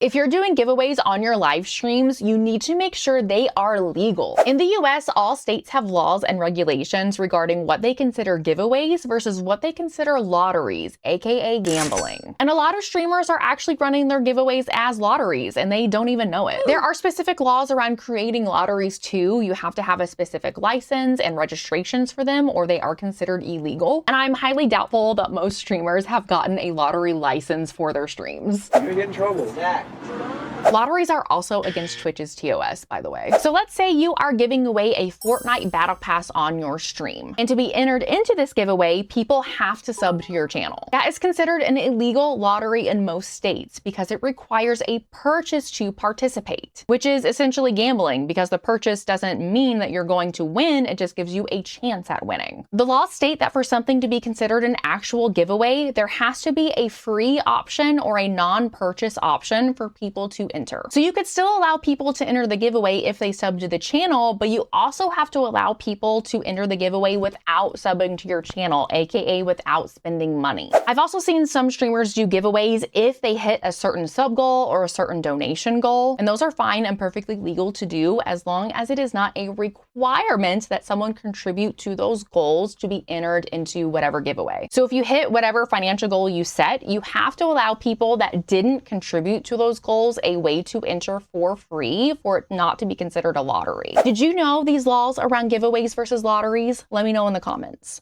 If you're doing giveaways on your live streams, you need to make sure they are legal. In the US, all states have laws and regulations regarding what they consider giveaways versus what they consider lotteries, aka gambling. And a lot of streamers are actually running their giveaways as lotteries and they don't even know it. There are specific laws around creating lotteries too. You have to have a specific license and registrations for them or they are considered illegal. And I'm highly doubtful that most streamers have gotten a lottery license for their streams. You're gonna get in trouble. Mack. Lotteries are also against Twitch's TOS, by the way. So let's say you are giving away a Fortnite Battle Pass on your stream. And to be entered into this giveaway, people have to sub to your channel. That is considered an illegal lottery in most states because it requires a purchase to participate, which is essentially gambling because the purchase doesn't mean that you're going to win, it just gives you a chance at winning. The laws state that for something to be considered an actual giveaway, there has to be a free option or a non-purchase option for people to enter. So you could still allow people to enter the giveaway if they sub to the channel, but you also have to allow people to enter the giveaway without subbing to your channel, aka without spending money. I've also seen some streamers do giveaways if they hit a certain sub goal or a certain donation goal, and those are fine and perfectly legal to do as long as it is not a requirement that someone contribute to those goals to be entered into whatever giveaway. So if you hit whatever financial goal you set, you have to allow people that didn't contribute to those goals a way to enter for free for it not to be considered a lottery. Did you know these laws around giveaways versus lotteries? Let me know in the comments.